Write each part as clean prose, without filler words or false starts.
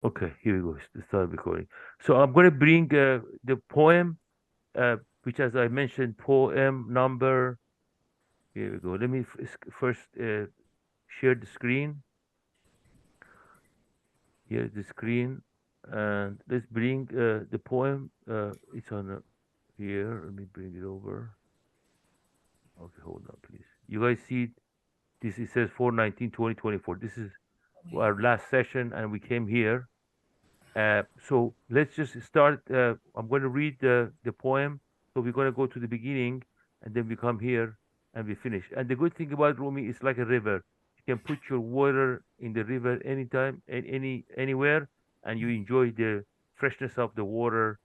Okay, here we go. Start recording. So I'm going to bring the poem, uh, which, as I mentioned, poem number. Here we go. Let me first share the screen. Here's the screen, and let's bring the poem. It's on here. Let me bring it over. Okay, hold on, please. You guys see it? This it says 4/19/2024. This is our last session, and we came here. So let's just start. I'm going to read the poem. So we're going to go to the beginning, and then we come here and we finish. And the good thing about Rumi is like a river. You can put your water in the river anytime, anywhere, and you enjoy the freshness of the water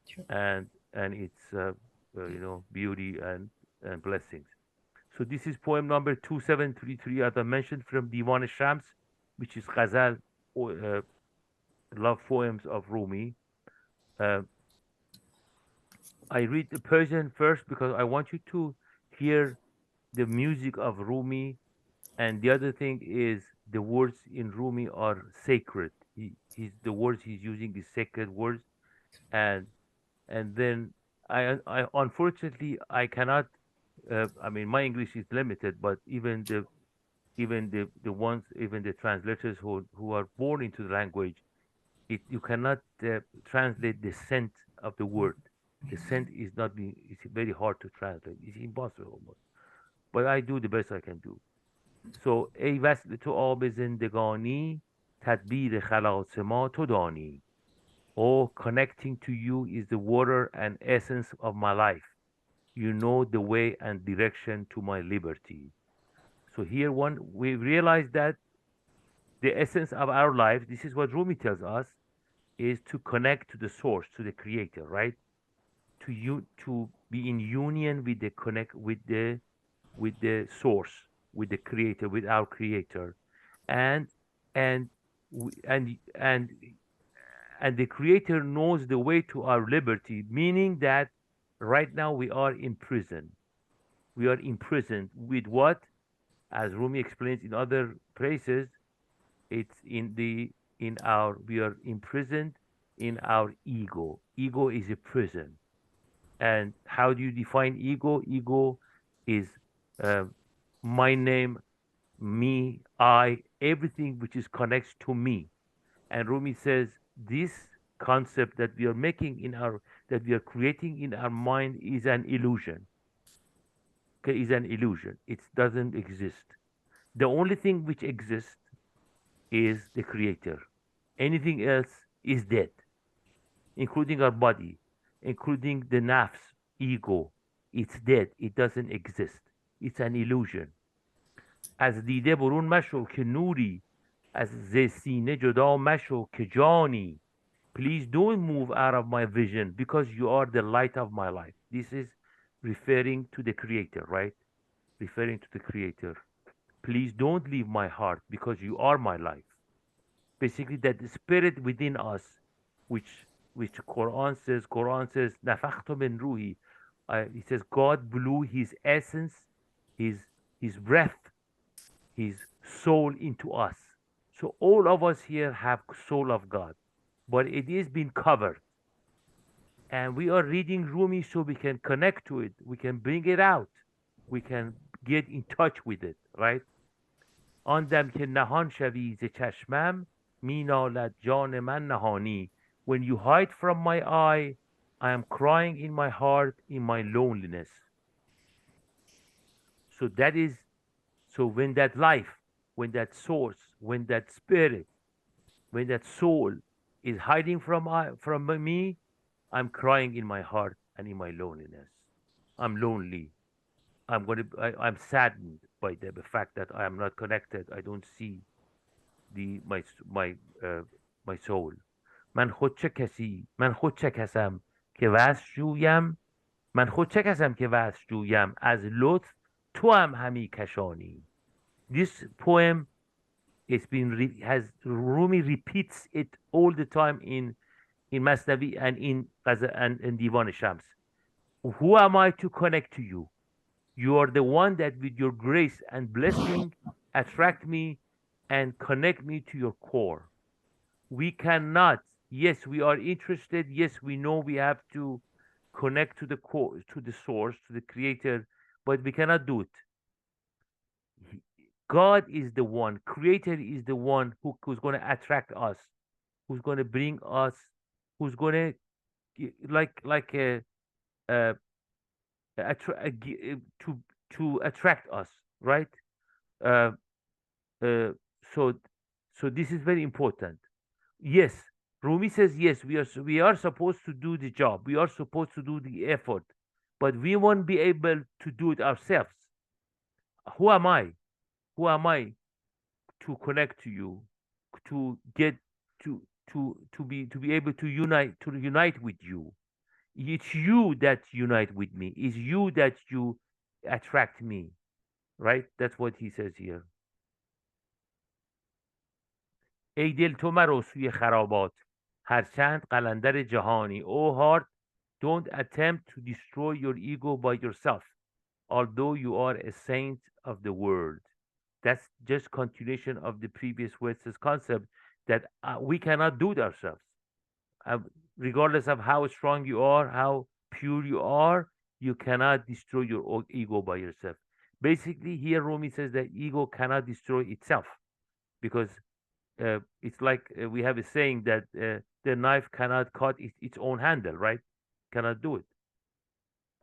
Sure. and its beauty and blessings. So this is poem number 2733, as I mentioned, from Divan Shams, which is Ghazal, love poems of Rumi. Uh, I read the Persian first because I want you to hear the music of Rumi, and the other thing is the words in Rumi are sacred. The words he's using is sacred words, and then I unfortunately I cannot. I mean, my English is limited, but even the ones, even the translators who are born into the language, you cannot translate the scent of the word. The scent is not being, it's very hard to translate. It's impossible almost. But I do the best I can do. So ای وصل تو آب زندگانی تدبیر خلاص ما تو دانی. Oh, connecting to you is the water and essence of my life. You know the way and direction to my liberty. So here one we realize that the essence of our life, this is what Rumi tells us, is to connect to the source, to the creator, right? To be in union with the connect with the source, with the creator, with our creator, and and and the creator knows the way to our liberty, meaning that right now we are in prison. We are imprisoned with what? As Rumi explains in other places, it's in our we are imprisoned in our ego. Ego is a prison. And how do you define ego? Ego is uh, my name, me, I, everything which is connects to me. And Rumi says this concept that we are making in our that we are creating in our mind is an illusion. Okay, is an illusion. It doesn't exist. The only thing which exists is the creator. Anything else is dead, including our body, including the nafs, ego. It's dead. It doesn't exist. It's an illusion. از دیده برون مشو که نوری از سینه جدا مشو که جانی. Please don't move out of my vision because you are the light of my life. This is referring to the creator, right? Referring to the creator. Please don't leave my heart because you are my life. Basically, that the spirit within us, which Quran says nafakhtu min ruhi. It says God blew His essence, His His breath, His soul into us. So all of us here have soul of God, but it is being covered, and we are reading Rumi so we can connect to it. We can bring it out. We can get in touch with it, right? آن دم که نهان شوی ز چشمم مینالد جان من نهانی. When you hide from my eye, I am crying in my heart in my loneliness. So that is, so when that life, when that source, when that spirit, when that soul is hiding from me, I'm crying in my heart and in my loneliness. I'm lonely. I'm saddened by the fact that I am not connected. I don't see uh, my soul. من خود چه کسم که وصل جویم از لطف تو هم همی کشانی. This poem has Rumi repeats it all the time in Masnavi and in Divan Shams. Who am I to connect to you? You are the one that with your grace and blessing attract me and connect me to your core. We cannot. Yes, we are interested. Yes, we know we have to connect to the core, to the source, to the creator, but we cannot do it. God is the one, creator is the one who's going to attract us, who's going to bring us, who's going to like a, to attract us, right? Uh, uh, so so this is very important. Yes, Rumi says yes, we are supposed to do the job, we are supposed to do the effort, but we won't be able to do it ourselves. Who am I? Who am I to connect to you, to get to be able to unite with you? It's you that unite with me. It's you that you attract me, right? That's what he says here. ای دل تو مرو سوی خرابات، هرچند قلندر جهانی. Oh heart, don't attempt to destroy your ego by yourself, although you are a saint of the world. That's just continuation of the previous verses concept that we cannot do it ourselves. Uh, Regardless of how strong you are, how pure you are, you cannot destroy your ego by yourself. Basically, here Rumi says that ego cannot destroy itself because it's like we have a saying that the knife cannot cut its own handle, right? Cannot do it.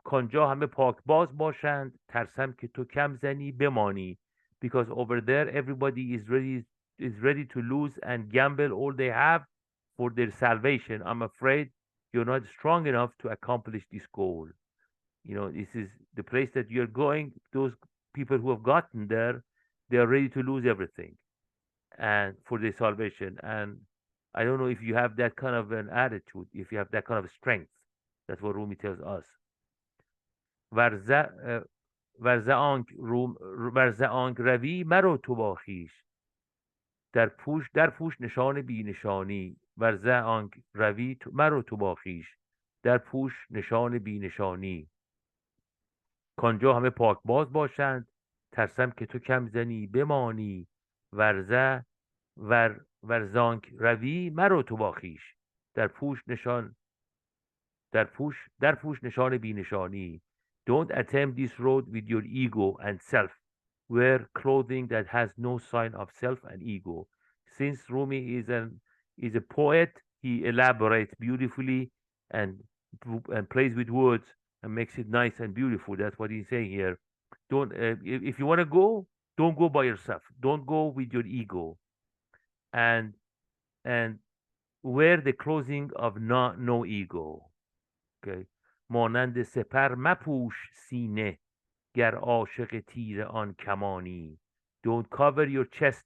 کانجا همه پاک باز باشند ترسم که تو کم زنی بمانی, because over there everybody is ready to lose and gamble all they have for their salvation. I'm afraid you're not strong enough to accomplish this goal. This is the place that you're going. Those people who have gotten there, they are ready to lose everything and for their salvation. And I don't know if you have that kind of an attitude, if you have that kind of strength. That's what Rumi tells us. ورزه ورزه آنک روی مرو تو با خویش، در پوش نشان بی نشانی. ورزه آنک روی مرو تو با خویش، در پوش نشان بی نشانی. کانجا همه پاک باز باشند ترسم که تو کم زنی بمانی. ورزه ورزانک روی مرو تو با خویش، در پوش نشان بی نشانی. Don't attempt this road with your ego and self. Wear clothing that has no sign of self and ego. Since Rumi is a poet, he elaborates beautifully and plays with words and makes it nice and beautiful. That's what he's saying here. Don't if you want to go, don't go by yourself. Don't go with your ego, and and wear the clothing of no ego. Okay. مانند سپر مپوش سینه گر عاشق تیر آن کمانی. Don't cover your chest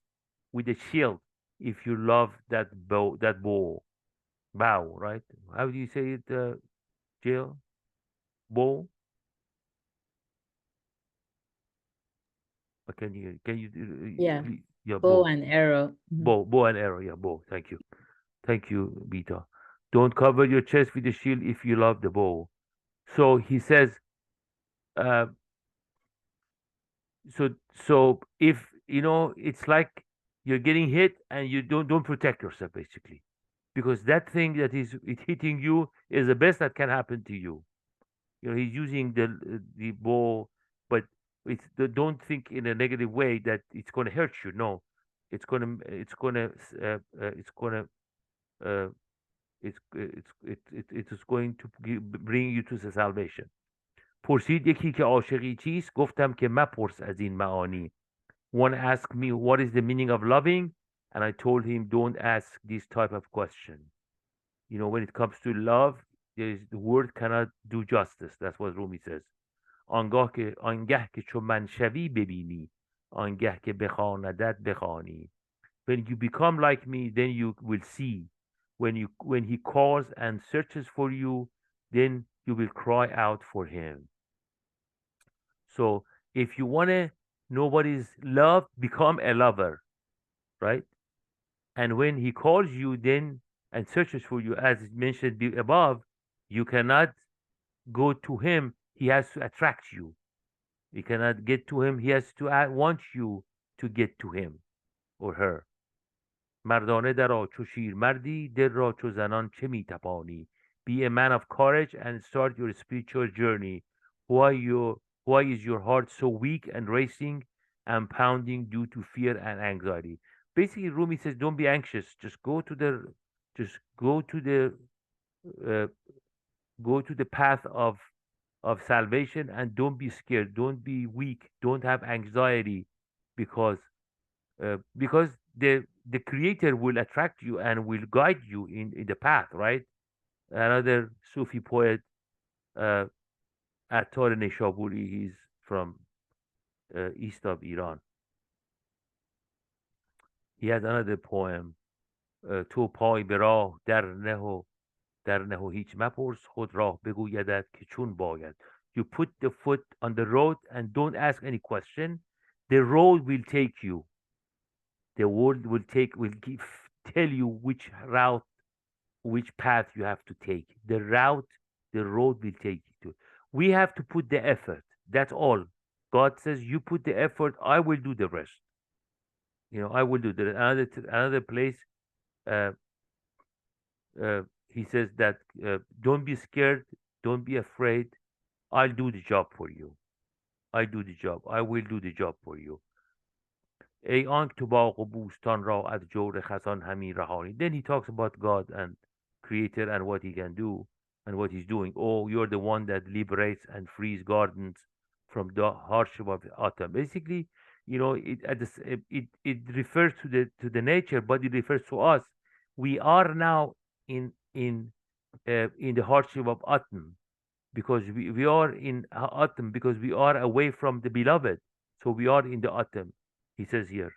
with a shield if you love that bow, right? How do you say it, Jill? Bow? Can you Yeah, please? Yeah, bow bow. and arrow. Bow and arrow. Yeah, bow. Thank you, Beta. Don't cover your chest with a shield if you love the bow. So he says, uh, so if it's like you're getting hit and you don't protect yourself basically, because that thing that is it hitting you is the best that can happen to you. He's using the bow, but don't think in a negative way that it's going to hurt you. No, it's going to uh, it is going to bring you to the salvation. پرسید یکی که عاشقی چیست، گفتم که مپرس از این معانی. One asked me what is the meaning of loving, and I told him don't ask this type of question. When it comes to love, the word cannot do justice. That's what Rumi says. آنگه که چو من شوی ببینی، آنگه که بخواندت بخوانی. When you become like me, then you will see. When he calls and searches for you, then you will cry out for him. So if you want to know what is love, become a lover, right? And when he calls you then and searches for you, as mentioned above, you cannot go to him. He has to attract you. You cannot get to him. He has to want you to get to him or her. مردانه درآ چو شیرمردی دل را چو زنان چه می تپانی. Be a man of courage and start your spiritual journey. Why is your heart so weak and racing and pounding due to fear and anxiety? Basically, Rumi says, don't be anxious. Just uh, go to the path of salvation and don't be scared. Don't be weak. Don't have anxiety, because because the creator will attract you and will guide you in the path, right? Another Sufi poet, uh, Attar Neshaburi, he's from east of Iran. He has another poem, تو پای به راه در نه و هیچ مپرس خود راه بگویدت که چون باید. You put the foot on the road and don't ask any question. The road will take you. The world tell you which route, which path you have to take. The road will take you to. We have to put the effort. That's all. God says, you put the effort, I will do the rest. I will do the another place. Uh, he says that don't be scared, don't be afraid. I'll do the job for you. I do the job. I will do the job for you. ای آنک تو باغ و بوستان را از جور خزان همی رهانی. Then he talks about God and Creator and what he can do and what he's doing. Oh, you're the one that liberates and frees gardens from the hardship of autumn. Basically, it refers to the nature, but it refers to us. We are now in the hardship of autumn, because we are in autumn, because we are away from the beloved. So we are in the autumn. He says here,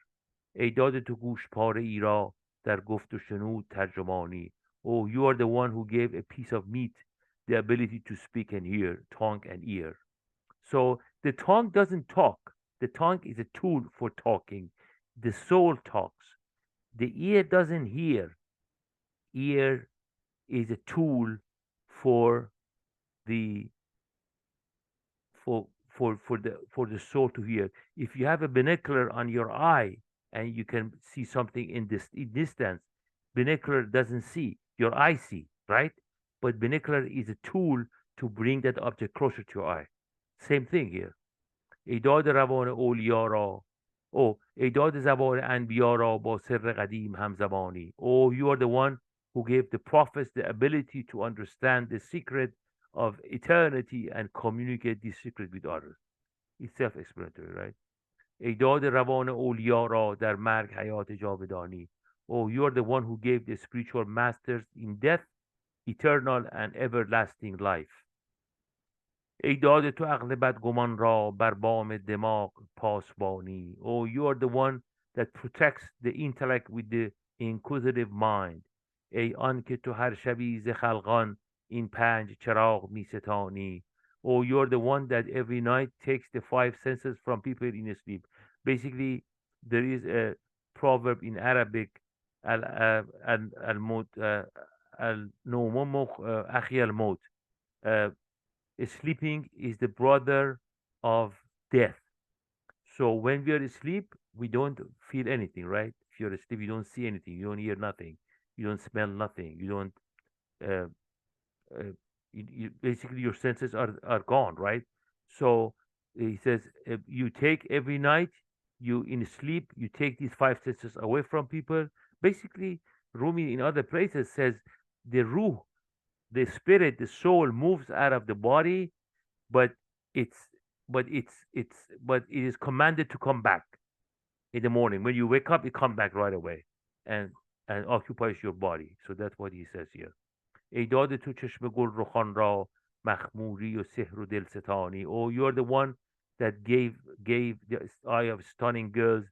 ای داده تو گوش پاره ای را در گفت و شنود ترجمانی. Oh, you are the one who gave a piece of meat the ability to speak and hear, tongue and ear. So the tongue doesn't talk. The tongue is a tool for talking. The soul talks. The ear doesn't hear. Ear is a tool for the for the soul to hear. If you have a binocular on your eye and you can see something in distance, binocular doesn't see. Your eye see, right? But binocular is a tool to bring that object closer to your eye. Same thing here. ایداد روان اولیا را ایداد زبان انبیا را با سر قدیم همزبانی. Oh, you are the one who gave the prophets the ability to understand the secret of eternity and communicate this secret with others. It's self-explanatory, right? ایداد روان اولیا را در مرگ حیات جاودانی. Oh, you are the one who gave the spiritual masters in death eternal and everlasting life. ای داده تو عقل بدگمان را بر بام دماغ پاسبانی. Oh, you are the one that protects the intellect with the inquisitive mind. ای آن که تو هر شبی ز خلقان این پنج چراغ می ستانی. Oh, you are the one that every night takes the five senses from people in sleep. Basically, there is a proverb in Arabic, al-maut, al-nawm akhi al-maut. Sleeping is the brother of death. So when we are asleep, we don't feel anything, right? If you're asleep, you don't see anything, you don't hear nothing, you don't smell nothing, you don't. Uh, Basically, your senses are gone, right? So he says, you take every night, you in sleep, you take these five senses away from people. Basically, Rumi in other places says the ruh, the spirit, the soul moves out of the body, but it's but it is commanded to come back in the morning. When you wake up, it comes back right away and occupies your body. So that's what he says here. ای داده تو چشم گل رخان را مخموری و سحر و دلستانی. Oh, you're the one that gave the eye of stunning girls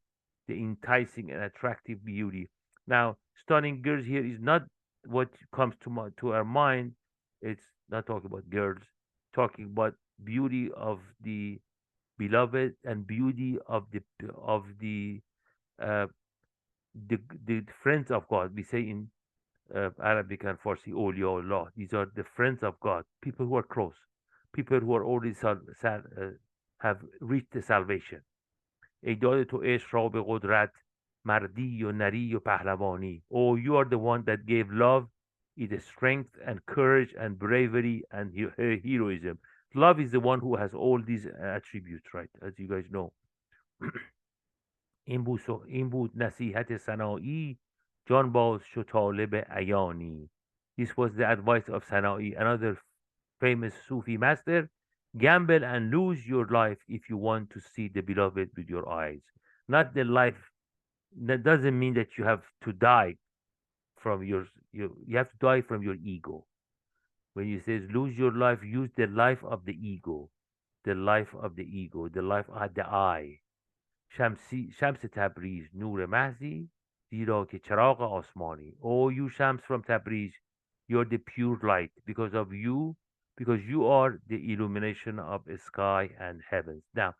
the enticing and attractive beauty. Now, stunning girls here is not what comes to our mind. It's not talking about girls, talking about beauty of the beloved and beauty uh, the friends of God. We say in Arabic and Farsi, awliyaullah. These are the friends of God, people who are close, people who are already have reached the salvation. ای داده تو عشق را به قدرت مردی و نری و پهلوانی. Oh, you are the one that gave love its strength and courage and bravery and heroism. Love is the one who has all these attributes, right? As you guys know. این بود نصیحت سنایی، جان باز شو طالب عیانی. This was the advice of Sana'i, another famous Sufi master. Gamble and lose your life if you want to see the beloved with your eyes. Not the life, that doesn't mean that you have to die from you have to die from your ego. When you says lose your life, use the life of the ego, the life of the ego, the life of the I. شمس تبریز نور محضی زیرا که چراغ آسمانی. Oh, you Shams from Tabriz, you're the pure light because you are the illumination of sky and heavens. Now,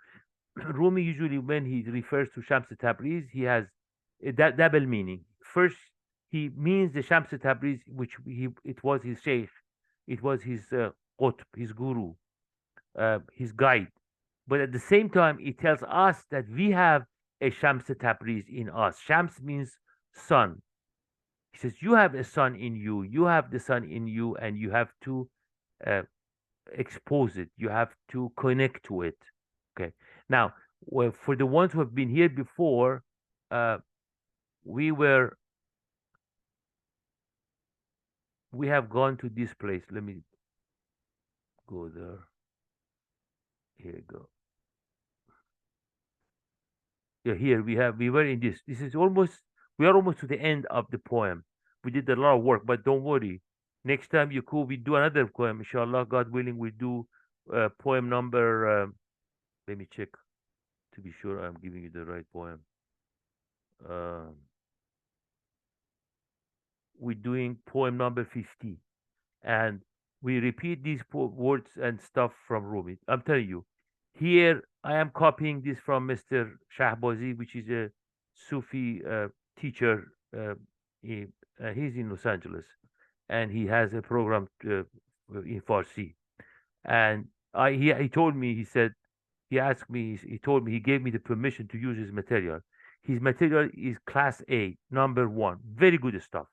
Rumi usually, when he refers to Shams Tabriz, he has that double meaning. First, he means the Shams Tabriz, which it was his sheikh, it was his qutb, his guru, his guide. But at the same time, it tells us that we have a Shams Tabriz in us. Shams means sun. He says, you have a sun in you. You have the sun in you, and you have to uh, expose it. You have to connect to it. Okay. Now, well, for the ones who have been here before, uh, we have gone to this place. Let me go there. Here you go. Yeah, here we were in this. We are almost to the end of the poem. We did a lot of work, but don't worry. Next time you cool, we do another poem. Inshallah, God willing, we do poem number. Let me check to be sure I'm giving you the right poem. We're doing poem number 50, and we repeat these words and stuff from Rumi. I'm telling you, here I am copying this from Mr. Shahbazi, which is a Sufi teacher. He's in Los Angeles, and he has a program in Farsi. And he told me, he asked me, he told me, he gave me the permission to use his material. His material is class A, number one, very good stuff.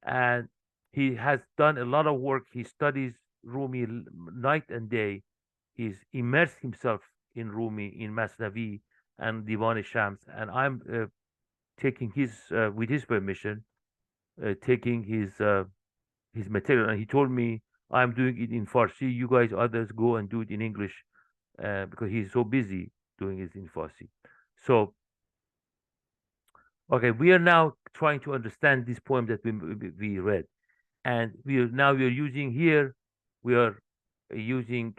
And he has done a lot of work. He studies Rumi night and day. He's immersed himself in Rumi, in Masnavi and Divan Shams. And I'm taking with his permission, taking his material. And he told me, I'm doing it in Farsi. You guys, others, go and do it in English because he's so busy doing it in Farsi. So, okay, we are now trying to understand this poem that we read. And we are using here, we are using,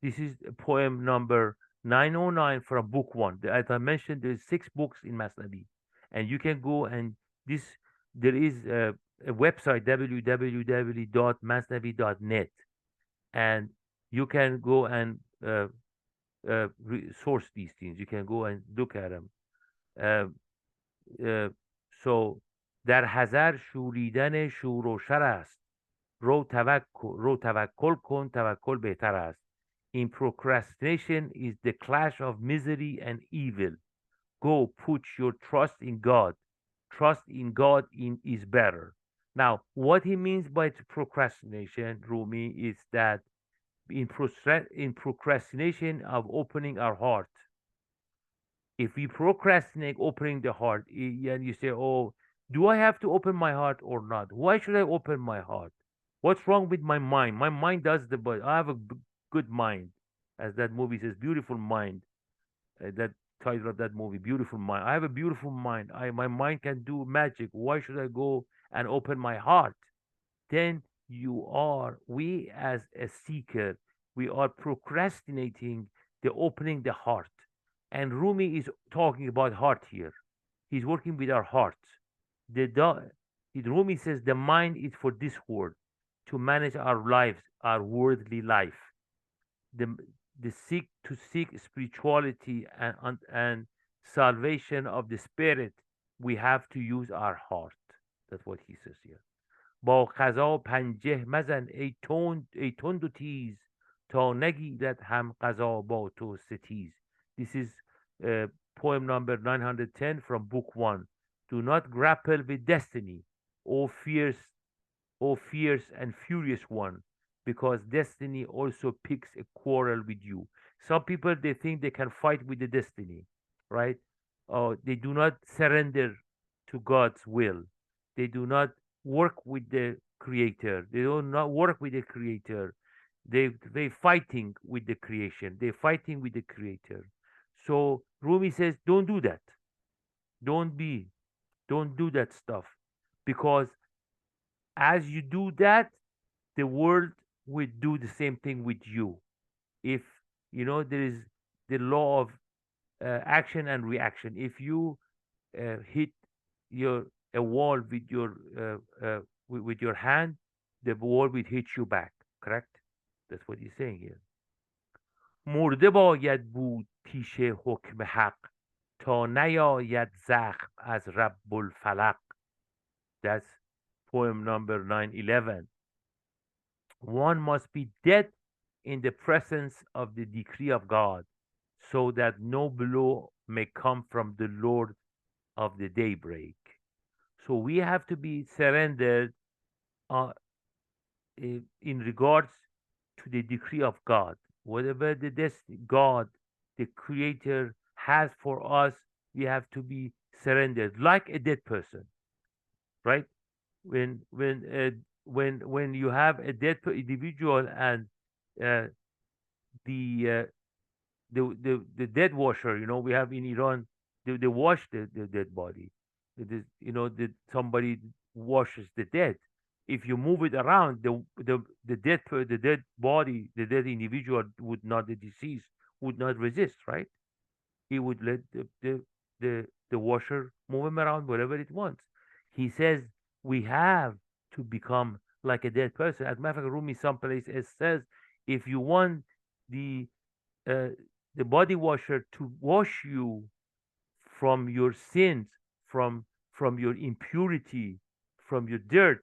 this is poem number 909 from book one. As I mentioned, there's 6 books in Masnavi. And you can go and there is a website, www.masnavi.net. And you can go and source these things. You can go and look at them. So در حذر شوریدن شور و شر است. رو توکل کن، توکل بهتر است. In procrastination is the clash of misery and evil. Go put your trust in God. Trust in God is better. Now, what he means by procrastination, Rumi, is that in procrastination of opening our heart, if we procrastinate opening the heart, and you say, oh, do I have to open my heart or not? Why should I open my heart? What's wrong with my mind? My mind does but I have a good mind. As that movie says, beautiful mind. That title of that movie, beautiful mind. I have a beautiful mind. My mind can do magic. Why should I go and open my heart? Then we as a seeker, we are procrastinating the opening the heart. And Rumi is talking about heart here. He's working with our hearts. Rumi says the mind is for this world, to manage our lives, our worldly life. To seek spirituality and salvation of the spirit, we have to use our heart. That's what he says here. با قضا پنجه مزن ای تند و تیز تا نگیرد هم قضا با تو ستیز. This is poem number 910 from book 1. Do not grapple with destiny, O fierce, O fierce and furious one, because destiny also picks a quarrel with you. Some people, they think they can fight with the destiny, right? They do not surrender to God's will. They do not work with the creator. They do not work with the creator. They fighting with the creation. They're fighting with the creator. So Rumi says, don't do that. Don't be, don't do that stuff. Because as you do that, the world will do the same thing with you. If there is the law of action and reaction. If you hit your a wall with your hand, the wall will hit you back. Correct? That's what he's saying here. مرده باید بود پیش حکم حق تا نیاید زخم از رب الفلق. That's poem number 911. One must be dead in the presence of the decree of God, so that no blow may come from the Lord of the daybreak. So we have to be surrendered uh, in regards to the decree of God. Whatever the God, the Creator, has for us, we have to be surrendered, like a dead person, right? When you have a dead individual and uh, the uh, the dead washer, we have in Iran, they wash the dead body. That somebody washes the dead. If you move it around, the dead body, the dead individual would not, the deceased would not resist, right? He would let the washer move him around wherever it wants. He says we have to become like a dead person. As a matter of fact, Rumi someplace it says, if you want the uh, the body washer to wash you from your sins, from your impurity, from your dirt,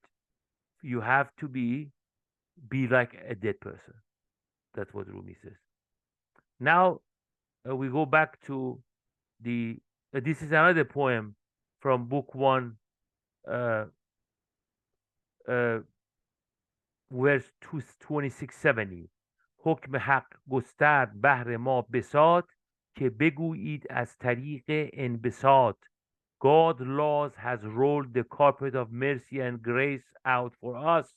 you have to be like a dead person. That's what Rumi says. Now we go back to the. This is another poem from book 1, uh, uh, verse 2670. حکم حق گسترد بهر ما بساط که بگویید از طریق انبساط. God laws has rolled the carpet of mercy and grace out for us.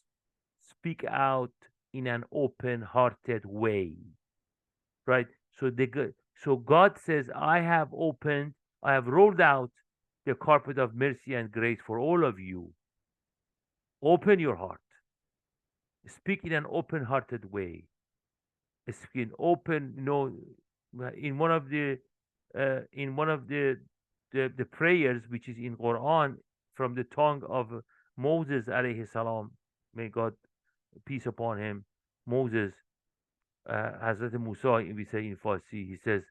Speak out in an open-hearted way. Right? So God says, I have rolled out the carpet of mercy and grace for all of you. Open your heart. Speak in an open-hearted way. Speak open, in one of the the prayers which is in Quran from the tongue of Moses alayhi salam, may God peace upon him. Moses, Hazrat Musa, we say in Farsi, he says,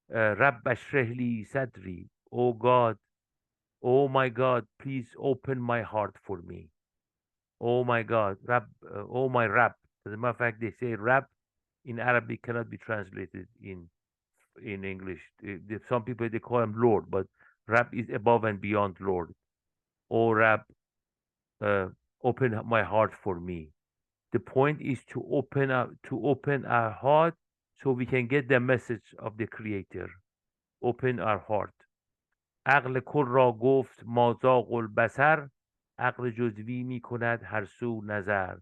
Rabb ashrahli sadri, oh God, oh my God, please open my heart for me. Oh my God, Rabb, oh my Rabb. As a matter of fact, they say Rabb in Arabic cannot be translated in English. Some people, they call him Lord, but Rab is above and beyond Lord. Oh Rab, open my heart for me. The point is to open our heart so we can get the message of the Creator. Open our heart. عقل کل را گفت مازاق البصر، عقل جزوی می کند هر سو نظر.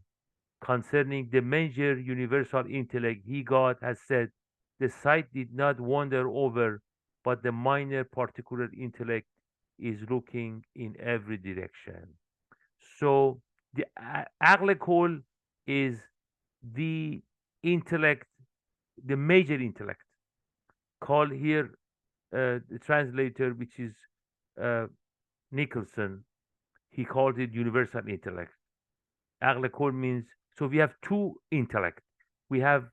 Concerning the major universal intellect, God has said, the sight did not wander over, but the minor particular intellect is looking in every direction. So the aql kol is the intellect, the major intellect, called here the translator, which is uh, Nicholson, he called it universal intellect. Aql kol means, so we have two intellect. We have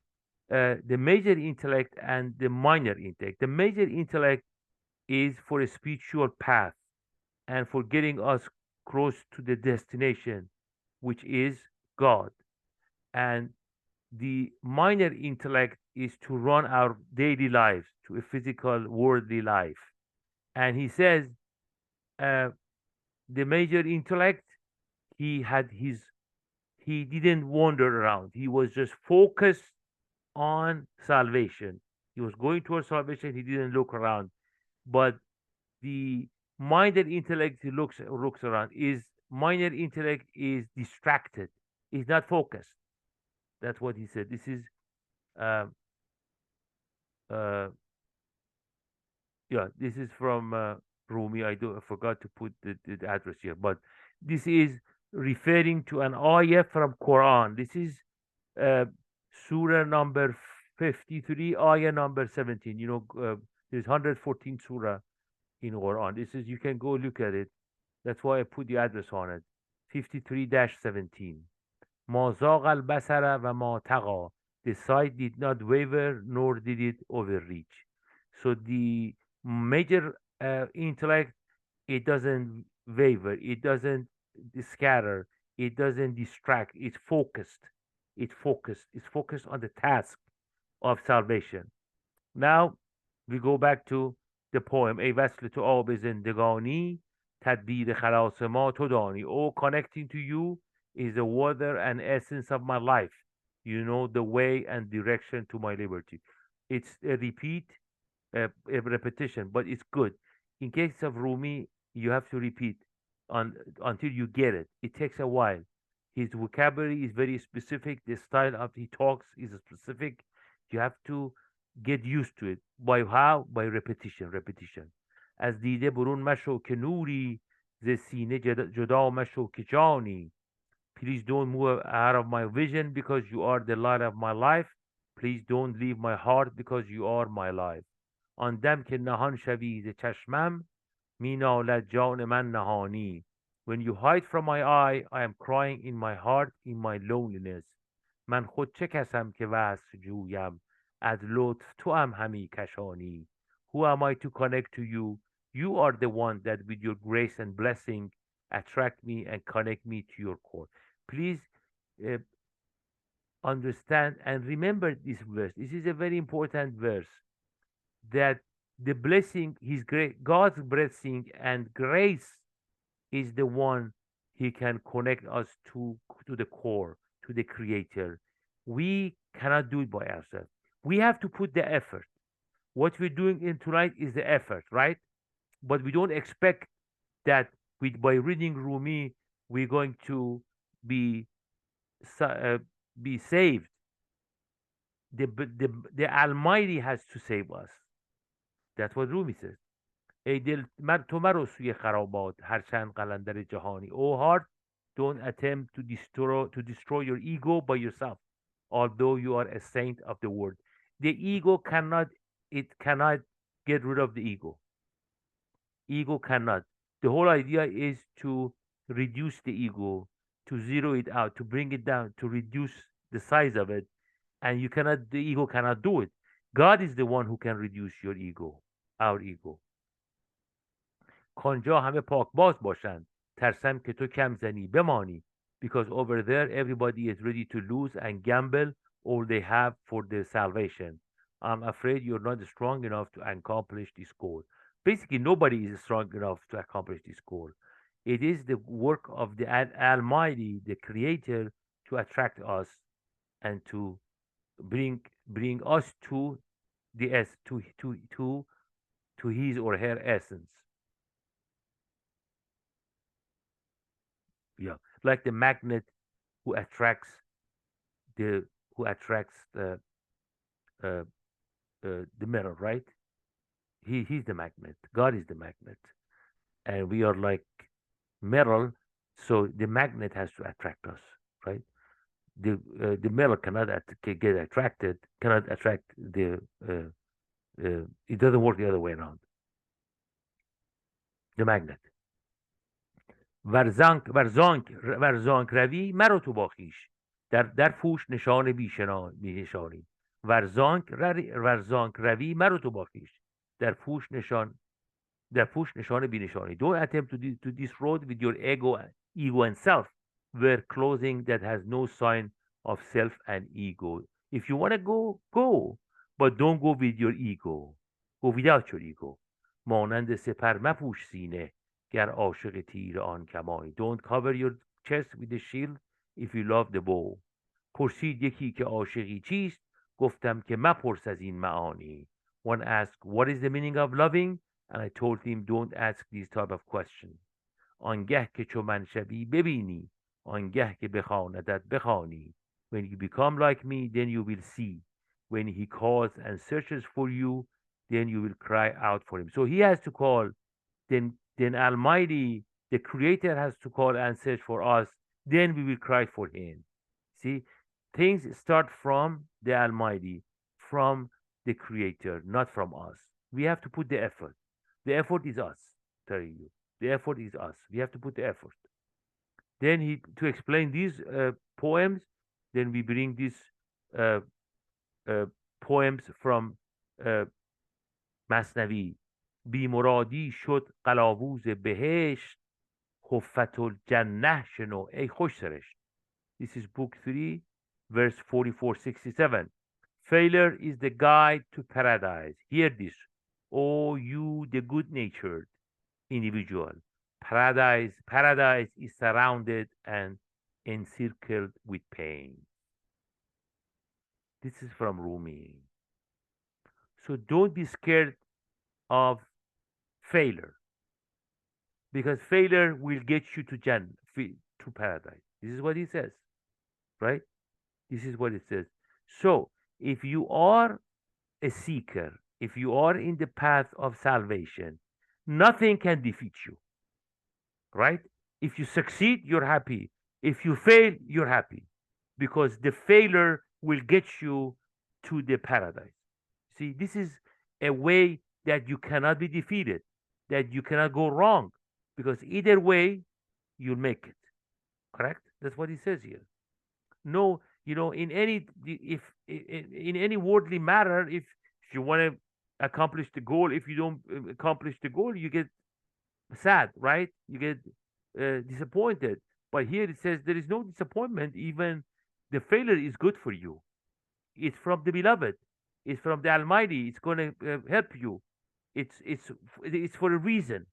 the major intellect and the minor intellect. The major intellect is for a spiritual path and for getting us close to the destination, which is God. And the minor intellect is to run our daily lives, to a physical, worldly life. And he says, uh, the major intellect, he had his, he didn't wander around. He was just focused on salvation. He was going towards salvation. He didn't look around. But the minor intellect, he looks around. Is minor intellect is distracted. Is not focused. That's what he said. This is uh, uh, yeah. This is from Rumi. I forgot to put the address here, but this is referring to an ayah from Quran. This is uh, surah number 53, ayah number 17. There's 114 surah in Quran. This is, you can go look at it. That's why I put the address on it. 53-17. ما زاغ البصر و ما طغى. The sight did not waver, nor did it overreach. So the major intellect, it doesn't waver, it doesn't scatter, it doesn't distract. It's focused. It's focused on the task of salvation. Now we go back to the poem. ای وصل تو آب زندگانی تدبیر خلاص ما تو دانی. Oh, connecting to you is the water and essence of my life. You know the way and direction to my liberty. It's a repeat, a repetition, but it's good. In case of Rumi, you have to repeat until you get it. It takes a while. His vocabulary is very specific. The style of he talks is specific. You have to get used to it. By how? By repetition, repetition. از دیده برون مشو که نوری ز سینه جدا مشو که جانی. Please don't move out of my vision because you are the light of my life. Please don't leave my heart because you are my life. آن دم که نهان شوی ز چشمم می نالد جان من نهانی. When you hide from my eye, I am crying in my heart, in my loneliness. من خود چه کسم که وصل جویم از لطف تو هم همی کشانی. Who am I to connect to you? You are the one that with your grace and blessing attract me and connect me to your core. Please uh, understand and remember this verse. This is a very important verse, that the blessing, his great God's blessing and grace is the one he can connect us to the core, to the creator. We cannot do it by ourselves. We have to put the effort. What we're doing in tonight is the effort, right? But we don't expect that by reading Rumi we're going to be be saved. The Almighty has to save us. That's what Rumi says. ای دل تو مرو سوی خرابات هرچند قلندر جهانی. Oh heart, don't attempt to destroy your ego by yourself, although you are a saint of the world. The ego cannot get rid of the ego. Ego cannot. The whole idea is to reduce the ego, to zero it out, to bring it down, to reduce the size of it. And the ego cannot do it. God is the one who can reduce your ego, our ego. کانجا همه پاک باز باشند ترسم که تو کم زنی بمانی. Because over there everybody is ready to lose and gamble all they have for their salvation. I'm afraid you're not strong enough to accomplish this goal. Basically, nobody is strong enough to accomplish this goal. It is the work of the Almighty, the Creator, to attract us and to bring us to to his or her essence. Yeah, like the magnet who attracts the who attracts uh, the mirror, right? He's the magnet. God is the magnet, and we are like metal. So the magnet has to attract us, right? The metal cannot get attracted, cannot attract the. It doesn't work the other way around. The magnet. ورزانک روی مرو تو با خویش در پوش نشان بی نشانی. ورزانک روی مرو تو با خویش در پوش نشان بی نشانی. Don't attempt to this road with your ego and self. Wear clothing that has no sign of self and ego. If you want to go, go, but don't go with your ego. Go without your ego. مانند سپر مپوش سینه گر عاشق تیر آن کمانی. Don't cover your chest with the shield if you love the bow. پرسید یکی که عاشقی چیست، گفتم که مپرس از این معانی. One asked what is the meaning of loving, and I told him don't ask these type of questions. آنگه که چو من شوی ببینی، آنگه که بخواندت بخوانی. When you become like me, then you will see. When he calls and searches for you, then you will cry out for him. So he has to call, then Almighty, the Creator has to call and search for us, then we will cry for him. See, things start from the Almighty, from the Creator, not from us. We have to put the effort. The effort is us, telling you. The effort is us. We have to put the effort. Then to explain these poems, then we bring these uh, poems from Masnavi. بیمرادی شد قلاووز بهشت، خفت الجنه شنو ای خوش سرشت. This is book 3, verse 44-67. Failure is the guide to paradise. Hear this, O you the good-natured individual. Paradise is surrounded and encircled with pain. This is from Rumi. So don't be scared of failure, because failure will get you to to paradise. This is what he says, right? This is what it says. So if you are a seeker, if you are in the path of salvation, nothing can defeat you, right? If you succeed, you're happy. If you fail, you're happy, because the failure will get you to the paradise. See, this is a way that you cannot be defeated, that you cannot go wrong, because either way, you'll make it. Correct? That's what he says here. No, in any if in any worldly matter, if you want to accomplish the goal, if you don't accomplish the goal, you get sad, right? You get disappointed. But here it says there is no disappointment. Even the failure is good for you. It's from the beloved. It's from the Almighty. It's going to help you. It's for a reason.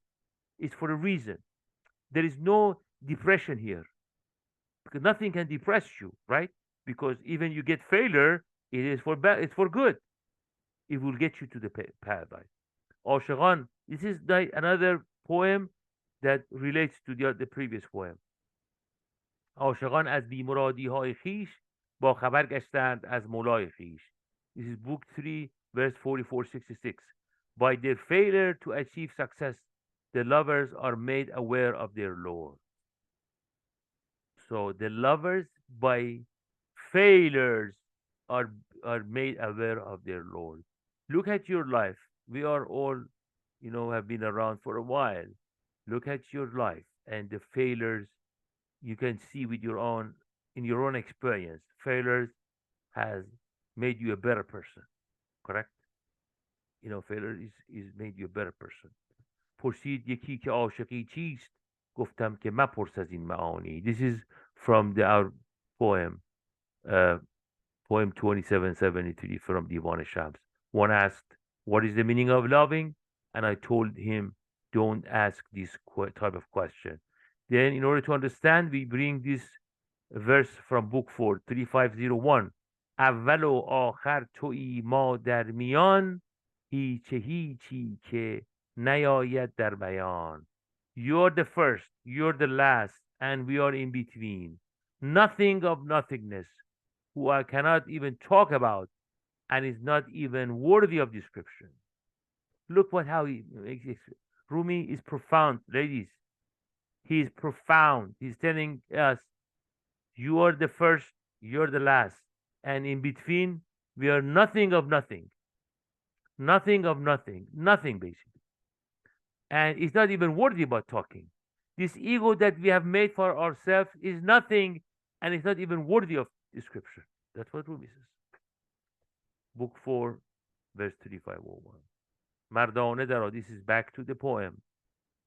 It's for a reason. There is no depression here, because nothing can depress you, right? Because even you get failure, it is for bad. It's for good. It will get you to the paradise. عاشقان. This is another poem that relates to the previous poem. عاشقان از بیمرادی های خیش با خبر گشتند از مولای خیش. This is book 3, verse 44-66. By their failure to achieve success, the lovers are made aware of their Lord. So the lovers, by failures, are made aware of their Lord. Look at your life. We are all, have been around for a while. Look at your life and the failures you can see in your own experience. Failures has made you a better person. Correct? Failure is made you a better person. پرسید یکی که عاشقی چیست، گفتم که مپرس از این معانی. This is from our poem, poem 2773 from Divan Shams. One asked, what is the meaning of loving? And I told him, don't ask this type of question. Then in order to understand, we bring this verse from book 4, 3501. اول و آخر تویی ما در میان، هیچی که نیاید در بیان. You're the first, you're the last, and we are in between. Nothing of nothingness, who I cannot even talk about, and is not even worthy of description. Look how he makes it. Rumi is profound, ladies. He is profound. He's telling us, you are the first, you're the last, and in between, we are nothing of nothing. Nothing of nothing. Nothing, basically. And it's not even worthy about talking. This ego that we have made for ourselves is nothing, and it's not even worthy of description. That's what Rumi says. Book 4, verse 3501. مردانه درا. This is back to the poem.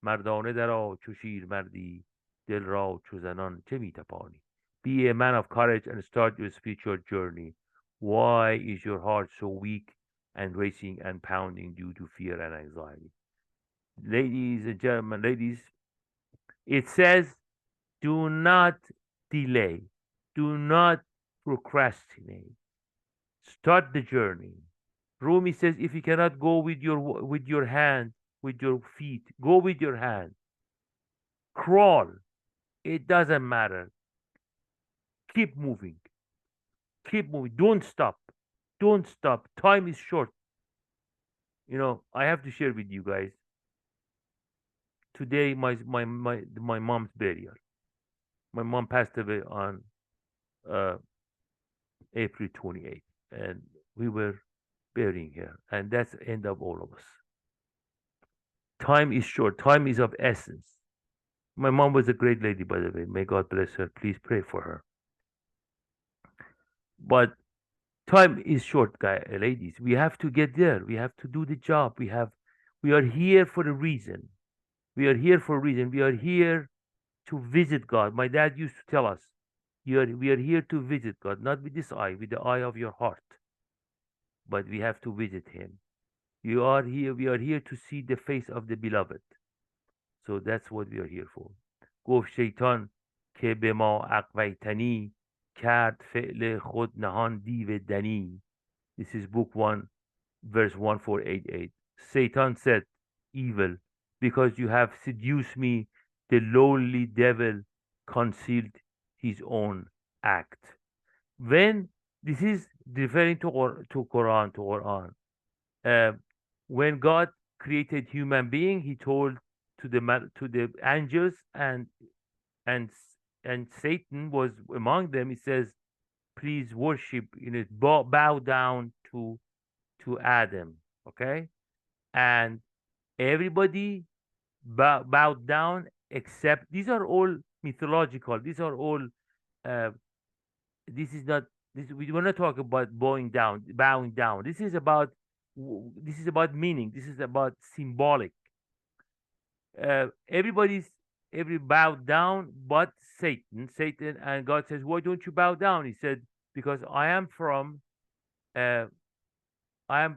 مردانه درا چو شیر مردی، دل را چو زنان چه میتپانی. Be a man of courage and start your spiritual journey. Why is your heart so weak and racing and pounding due to fear and anxiety? Ladies and gentlemen, ladies, it says, do not delay, do not procrastinate. Start the journey. Rumi says, if you cannot go with your hand, with your feet, go with your hand. Crawl. It doesn't matter. Keep moving. Keep moving. Don't stop. Don't stop. Time is short. I have to share with you guys. Today, my mom's burial. My mom passed away on uh, April 28th, and we were burying her, and that's the end of all of us. Time is short. Time is of essence. My mom was a great lady, by the way. May God bless her. Please pray for her. But time is short, ladies. We have to get there. We have to do the job. We are here for a reason. We are here for a reason. We are here to visit God. My dad used to tell us, we are here to visit God, not with this eye, with the eye of your heart, but we have to visit Him. You are here. We are here to see the face of the beloved. So that's what we are here for. گفت شیطان که به ما اقویتنی کرد فعل خود نهان دیو دنی. This is book 1, verse 1488. Satan said, evil, because you have seduced me, the lowly devil concealed his own act. When this is referring to Quran, when God created human being, He told to the angels and and Satan was among them. He says, please worship, bow down to Adam. Okay, and everybody bowed down except, these are all mythological. These are all. Uh, this is not. We want to talk about bowing down. This is about meaning. This is about symbolic. Every bowed down but Satan, and God says, why don't you bow down? He said, because uh, I am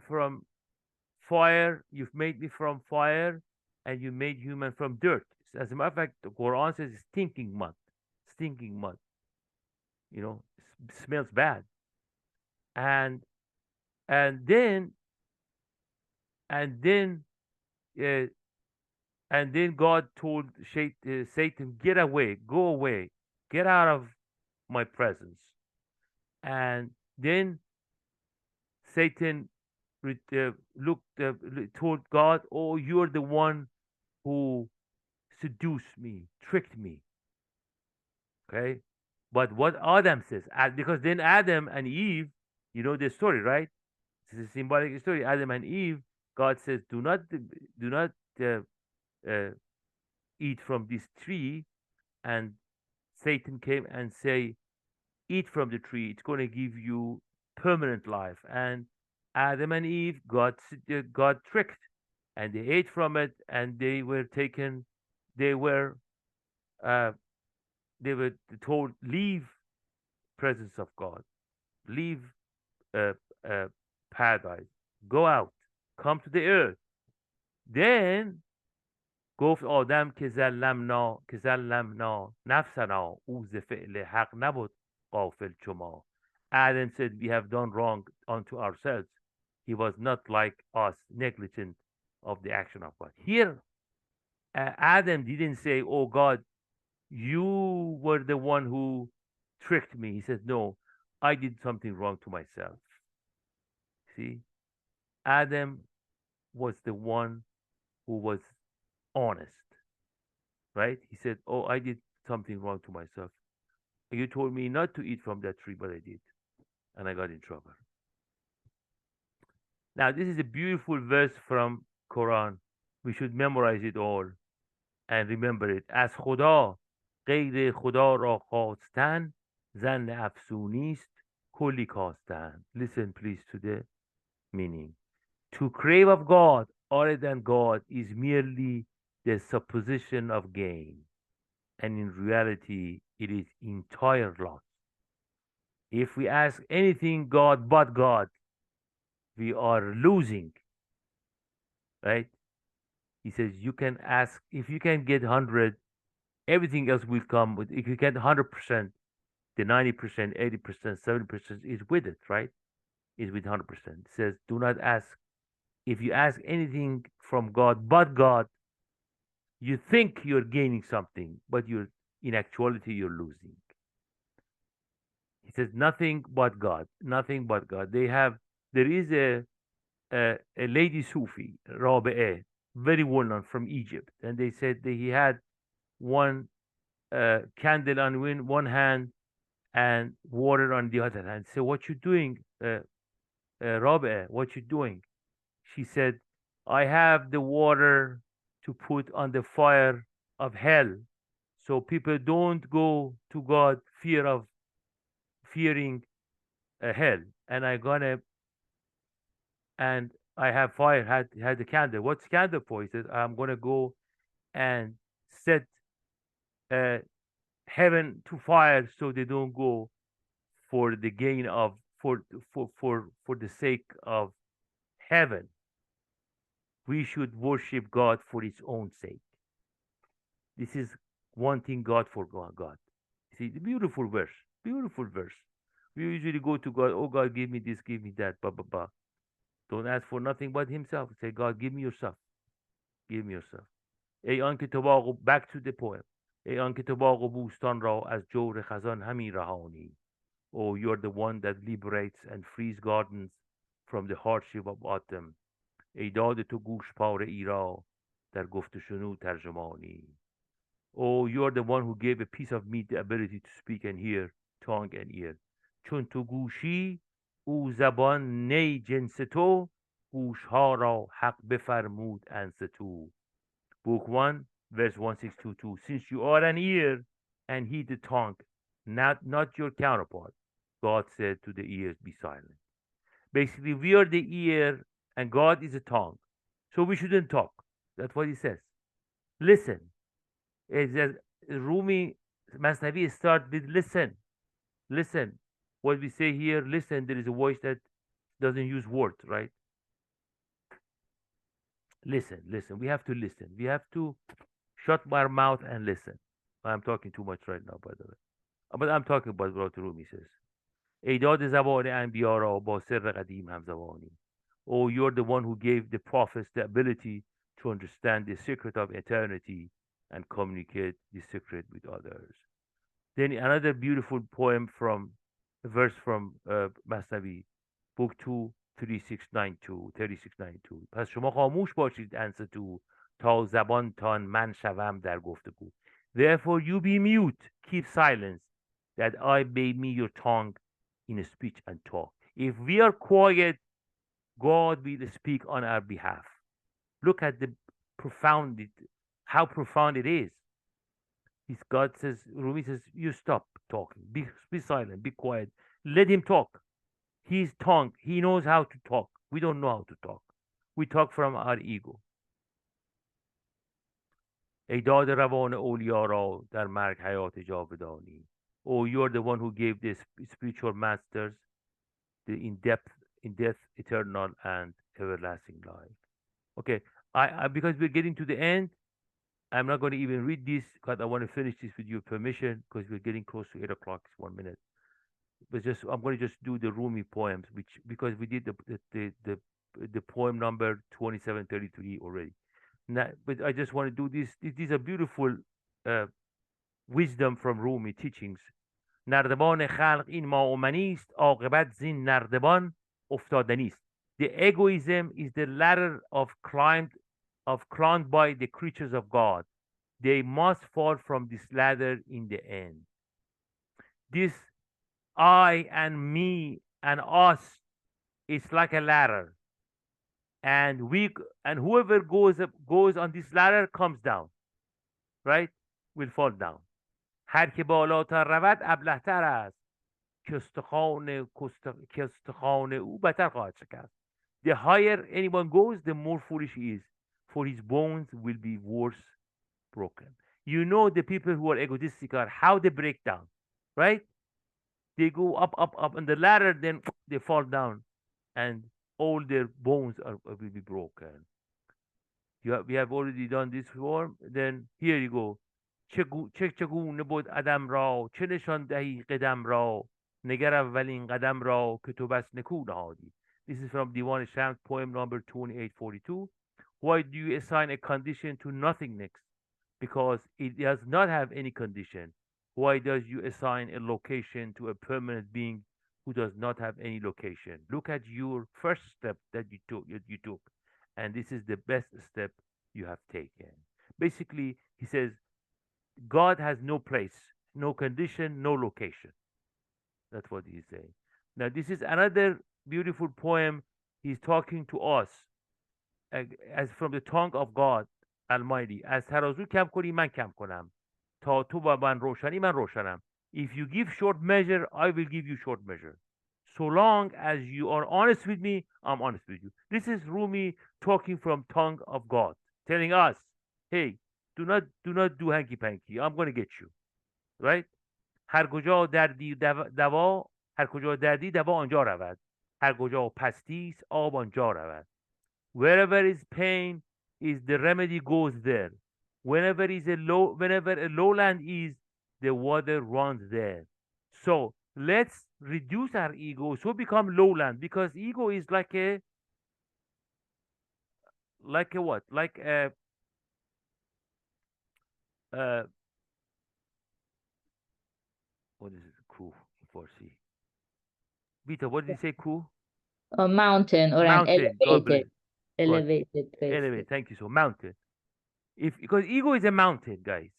from fire. You've made me from fire, and you made human from dirt. As a matter of fact, the Quran says stinking mud. Smells bad. And and then and then uh, and then God told Satan, get away, go away, get out of my presence. And then Satan told God, oh, you're the one who seduced me, tricked me. Okay. But what Adam says, because then Adam and Eve, you know the story, right? This is a symbolic story. Adam and Eve, God says, do not uh, uh, eat from this tree. And Satan came and say, eat from the tree. It's going to give you permanent life. And Adam and Eve got tricked, and they ate from it, and they were taken. They were uh, they were told, leave presence of God, leave uh, uh, paradise, go out, come to the earth. Then گفت آدم که ظلمنا نفسنا او ز فعل حق نبود غافل چما. Adam said, we have done wrong unto ourselves. He was not like us, negligent of the action of God. Here, Adam didn't say, oh God, you were the one who tricked me. He said, no, I did something wrong to myself. See, Adam was the one who was honest, right? He said, oh, I did something wrong to myself. You told me not to eat from that tree, but I did. And I got in trouble. Now, this is a beautiful verse from Quran. We should memorize it all and remember it. از خدا غیر خدا را خواستن زن افسونی است کلی کاستن. Listen please to the meaning. To crave of God other than God is merely the supposition of gain, and in reality it is entire loss. If we ask anything God but God, we are losing, right? He says you can ask if you can get 100, everything else will come. With if you get 100%, the 90%, 80%, 70% is with it, right? Is with 100%. It says do not ask. If you ask anything from God but God, you think you're gaining something, but you're in actuality you're losing. He says nothing but God, nothing but God. There is a lady Sufi, Rabi'ah, very well known from Egypt, and they said that he had one candle on one hand and water on the other hand. So what you doing, Rabi'ah? What you doing? She said, I have the water to put on the fire of hell, so people don't go to God fearing hell, and and I have fire had the candle. What's candle for? He said, I'm gonna go and set uh, heaven to fire so they don't go for the gain of for the sake of heaven. We should worship God for its own sake. This is wanting God for God. See the beautiful verse, beautiful verse. We usually go to God, oh God, give me this, give me that, blah blah blah. Don't ask for nothing but Himself. Say, God, give me yourself, give me yourself. ای آنکه تو باغ back to the poem. ای آنکه تو باغ و بوستان را از جور خزان همی رهانی. Oh, you're the one that liberates and frees gardens from the hardship of autumn. ای داد تو گوش پاره ای را در گفت و شنود ترجمانی. Oh, you're the one who gave a piece of me the ability to speak and hear, tongue and ear. چون تو گوشی او زبان نی جنس تو گوشها را حق بفرمود انس تو. Book 1, verse 1622. Since you are an ear and he the tongue, not your counterpart, God said to the ears, be silent. Basically, we are the ear and God is the tongue. So we shouldn't talk. That's what he says. Listen. It says, Rumi Masnavi start with listen. Listen. What we say here, listen, there is a voice that doesn't use words, right? Listen, listen. We have to listen. We have to shut our mouth and listen. I'm talking too much right now, by the way. But I'm talking about what Rumi says. ایداد زبان انبیا را با سر قدیم همزبانی. Oh, you're the one who gave the prophets the ability to understand the secret of eternity and communicate the secret with others. Then another beautiful poem from a verse from Masnavi, book 2, 3692. پس شما خاموش باشید انستو تا زبانتان من شوم در گفتگو. Therefore you be mute, keep silence, that I may be your tongue in speech and talk. If we are quiet, God will speak on our behalf. Look at the profound, how profound it is. His God says, Rumi says, you stop talking, be silent, be quiet, let him talk. His tongue, he knows how to talk. We don't know how to talk. We talk from our ego. ای داد روان اولیا را در مرگ حیات جاودانی. Oh, you're the one who gave the spiritual masters the in death, eternal and everlasting life. Okay, because we're getting to the end, I'm not going to even read this because I want to finish this with your permission because we're getting close to 8 o'clock. It's 1 minute. But just I'm going to just do the Rumi poems, which because we did the poem number 2733 already. Now, but I just want to do this. These are beautiful wisdom from Rumi teachings. نردبان خلق این ما و منیست عاقبت زین نردبان افتادنیست. The egoism is the ladder climbed by the creatures of God. They must fall from this ladder in the end. This I and me and us is like a ladder, and whoever goes on this ladder comes down, right? Will fall down. هر که بالاتر رود ابلهتر است که استخوان او بتر خواهد شکست. The higher anyone goes, the more foolish he is, for his bones will be worse broken. You know the people who are egotistic are how they break down, right? They go up, up, up on the ladder, then they fall down, and all their bones will be broken. We have already done this form. Then here you go. چگونه بود عدم را چه نشان دهی قدم را نگر اولین قدم را که تو بس نکو نهادی. This is from Divan Shams, poem number 2842. Why do you assign a condition to nothingness? Because it does not have any condition. Why does you assign a location to a permanent being who does not have any location? Look at your first step that you took, and this is the best step you have taken. Basically, he says God has no place, no condition, no location. That's what he's saying. Now, this is another beautiful poem. He's talking to us as from the tongue of God Almighty. از ترازو کم کنی من کم کنم تا تو با من روشنی من روشنم. If you give short measure, I will give you short measure. So long as you are honest with me, I'm honest with you. This is Rumi talking from tongue of God, telling us, hey, do not do hanky panky. I'm going to get you. Right? هر کجا دردی دوا هر کجا دردی دوا آنجا رود. هر کجا پستی است آب آنجا رود. Wherever is pain, is the remedy goes there. Whenever a lowland is, the water runs there. So let's reduce our ego, so become lowland, because ego is like a what? Like a what is it? Ku for C. Vita, what did you say? Ku? A mountain or an Mountain. God bless. elevated place. Elevate. Thank you. So mountain. Because ego is a mountain, guys.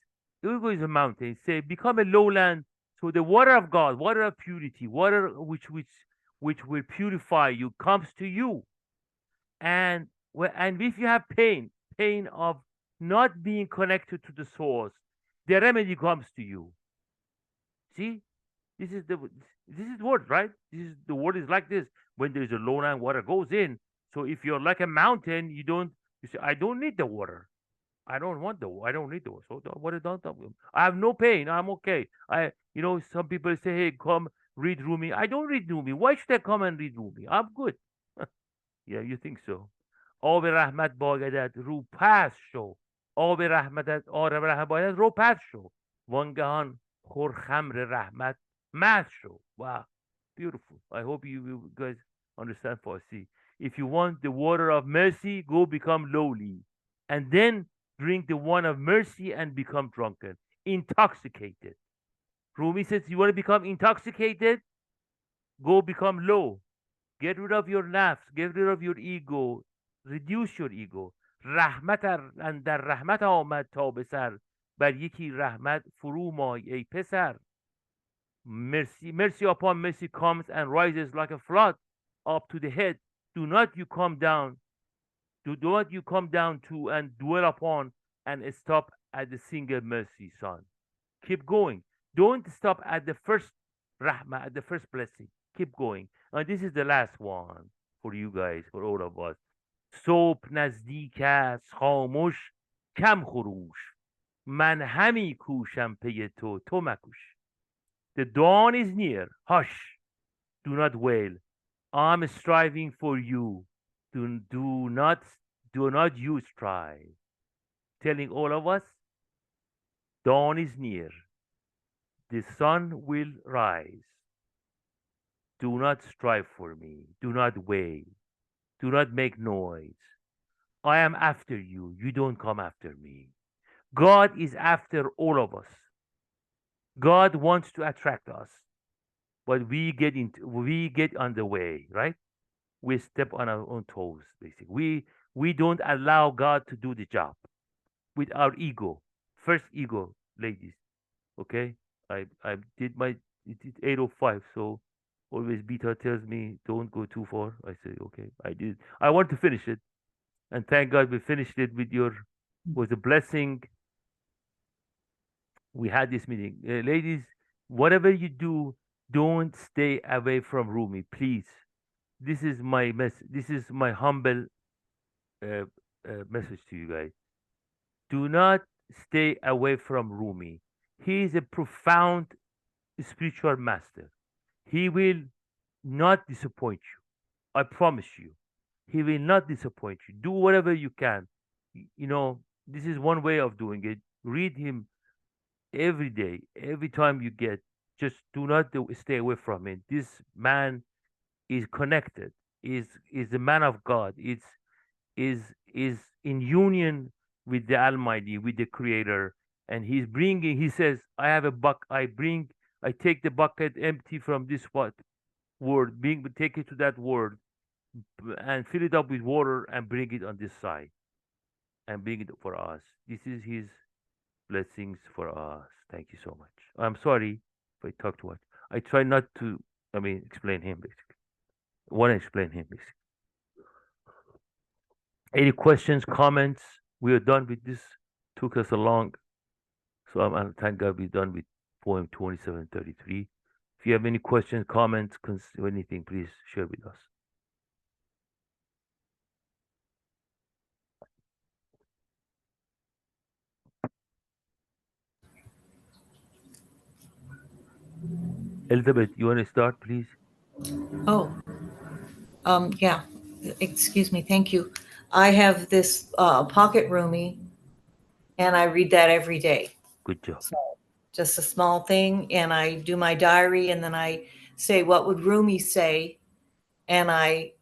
Ego is a mountain. Say become a lowland. So the water of God, water of purity, water which will purify you, comes to you. And if you have pain of not being connected to the source, the remedy comes to you. See, this is word, right? The word is like this. When there is a lowland, water goes in. So if you're like a mountain, you say, I don't need the water. I don't want I don't need the water. So what don't I have no pain. I'm okay. Some people say, hey, come read Rumi. I don't read Rumi. Why should I come and read Rumi? I'm good. Yeah, you think so. آب رحمت بایدت رو پس شو. آب رحمت بایدت رو پس شو. وانگهان خور خمر رحمت مست شو. Wow. Beautiful. I hope you guys understand Farsi. If you want the water of mercy, go become lowly. And then drink the one of mercy and become drunken, intoxicated. Rumi says, you want to become intoxicated? Go become low. Get rid of your nafs, get rid of your ego, reduce your ego. رحمت در رحمت آمد تا به سر بر یکی رحمت فرو مای ای پسر. Mercy upon mercy comes and rises like a flood up to the head. Do not you come down to and dwell upon and stop at the single mercy, son. Keep going. Don't stop at the first rahmah, at the first blessing. Keep going. And this is the last one for you guys, for all of us. صبح نزدیک است خاموش کم خروش من همی کوشم پی تو مکوش. The dawn is near. Hush. Do not wail. I'm striving for you. Do not you strive. Telling all of us, dawn is near. The sun will rise. Do not strive for me. Do not wail. Do not make noise. I am after you. You don't come after me. God is after all of us. God wants to attract us, but we get on the way, right? We step on our own toes, basically. We don't allow God to do the job with our ego. First ego, ladies. Okay? I did my it's 8:05, so always Beta tells me don't go too far. I say okay. I did. I want to finish it, and thank God we finished it with a blessing. We had this meeting, ladies. Whatever you do, don't stay away from Rumi, please. This is my This is my humble uh, message to you guys. Do not stay away from Rumi. He is a profound spiritual master. He will not disappoint you. I promise you. He will not disappoint you. Do whatever you can. you know, this is one way of doing it. Read him every day, every time you get. Just do not stay away from it. This man is connected. Is a man of God. Is in union with the Almighty, with the Creator, and he's bringing. He says, "I have a buck. I bring. I take the bucket empty from this word, bring take it to that word, and fill it up with water and bring it on this side and bring it for us. This is his blessings for us. Thank you so much. I'm sorry if I talk too much. I try not to, I mean, explain him basically. I want to explain him basically. Any questions, comments? We are done with this. Took us a long, so thank God we're done with poem 2733. If you have any questions, comments, or anything, please share with us. Elizabeth, you want to start, please? Oh, yeah. Excuse me. Thank you. I have this pocket Rumi, and I read that every day. Good job. So just a small thing, and I do my diary, and then I say, what would Rumi say? And I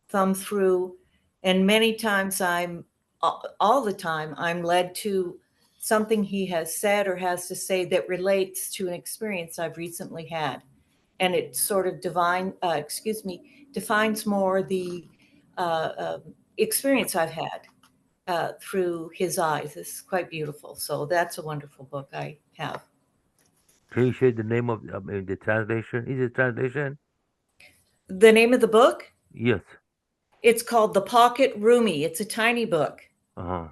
thumb through, and many times all the time, I'm led to something he has said or has to say that relates to an experience I've recently had. And it sort of defines more the experience I've had through his eyes. It's quite beautiful. So that's a wonderful book I have. Can you share the name of the translation? Is it translation? The name of the book? Yes. It's called The Pocket Rumi. It's a tiny book. Uh-huh.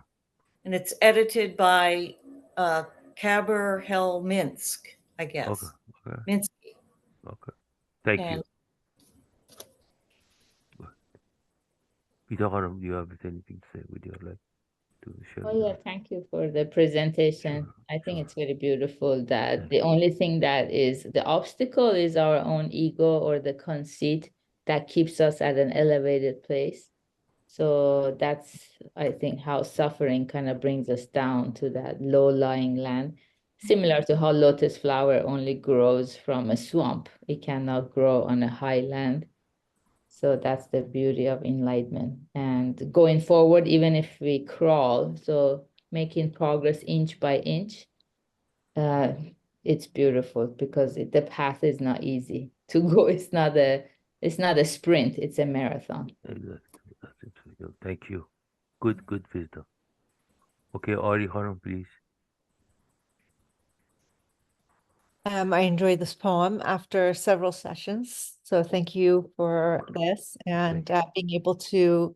And it's edited by Kaber Minsk, I Okay. guess. Okay. Minsky. Okay. Thank you. And Peter Haram, do you have anything to say? Would you like to share Oh with yeah, us? thank you for the presentation. Sure. I think Sure. it's very beautiful that Thank the only thing that is the obstacle is our own ego or the conceit that keeps us at an elevated place. So that's, I think, how suffering kind of brings us down to that low-lying land, similar to how lotus flower only grows from a swamp. It cannot grow on a high land. So that's the beauty of enlightenment. And going forward, even if we crawl, so making progress inch by inch, uh, it's beautiful because the path is not easy to go. It's not a sprint, it's a marathon. you. Exactly. That's it. Thank you. Good wisdom. Okay, Ari Haram, please. I enjoyed this poem after several sessions. So thank you for this, and Thank you. being able to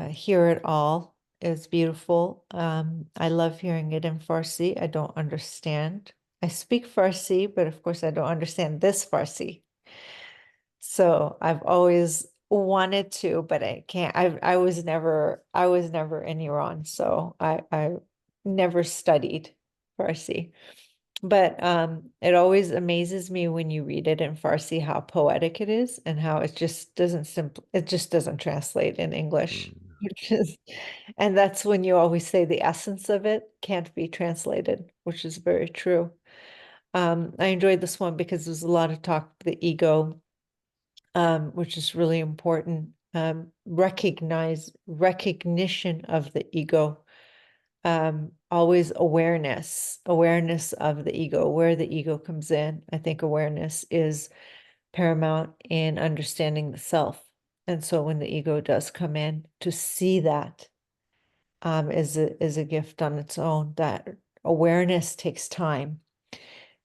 hear it all is beautiful. I love hearing it in Farsi. I don't understand. I speak Farsi, but of course I don't understand this Farsi. So I've always wanted to, but I can't. I was never in Iran, so I never studied Farsi. But it always amazes me when you read it in Farsi how poetic it is and how it just doesn't translate in English, Mm, which is, and that's when you always say the essence of it can't be translated, which is very true. I enjoyed this one because there's a lot of talk the ego, which is really important. Recognition of the ego, always awareness of the ego, where the ego comes in. I think awareness is paramount in understanding the self. And so when the ego does come in, to see that is a gift on its own. That awareness takes time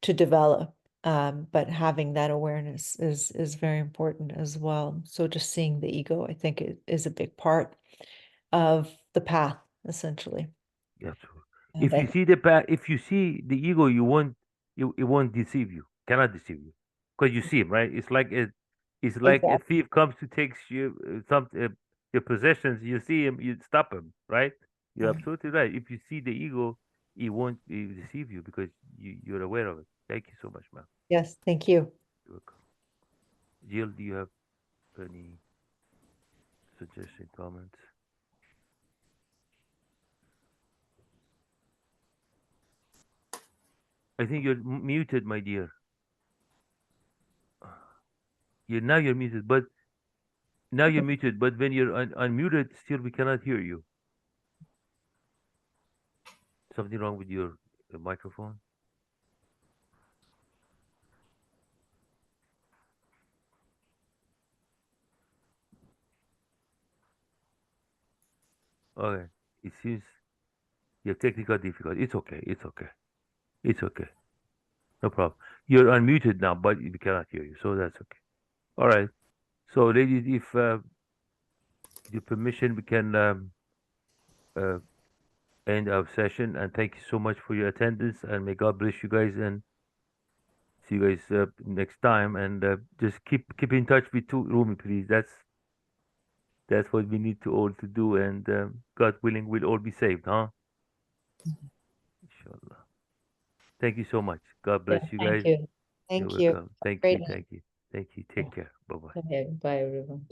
to develop. But having that awareness is very important as well. So just seeing the ego, I think, is a big part of the path, essentially. absolutely. And If you see the ego, it won't deceive you. Cannot deceive you, because you see him, right? It's like a exactly. thief comes to takes your possessions. You see him, you stop him, right? You're absolutely right. If you see the ego, it won't deceive you because you're aware of it. Thank you so much, ma'am. Yes, thank you. You're welcome. Jill, do you have any suggestion, comments? I think you're muted, my dear. Now you're muted, but when you're unmuted, still we cannot hear you. Something wrong with your microphone? Okay. It seems you have technical difficulty. It's okay. It's okay. It's okay. No problem. You're unmuted now, but we cannot hear you, so that's okay. All right. So, ladies, if with your permission, we can uh, end our session. And thank you so much for your attendance. And may God bless you guys. And see you guys next time. And just keep in touch with Rumi, please. That's what we need to all to do. And God willing, we'll all be saved, huh? Inshallah. Thank you so much. God Yeah, bless you thank guys. you. You're Thank you. welcome. Thank Great you. Thank you. Thank you. Take care. Bye bye. Okay, bye everyone.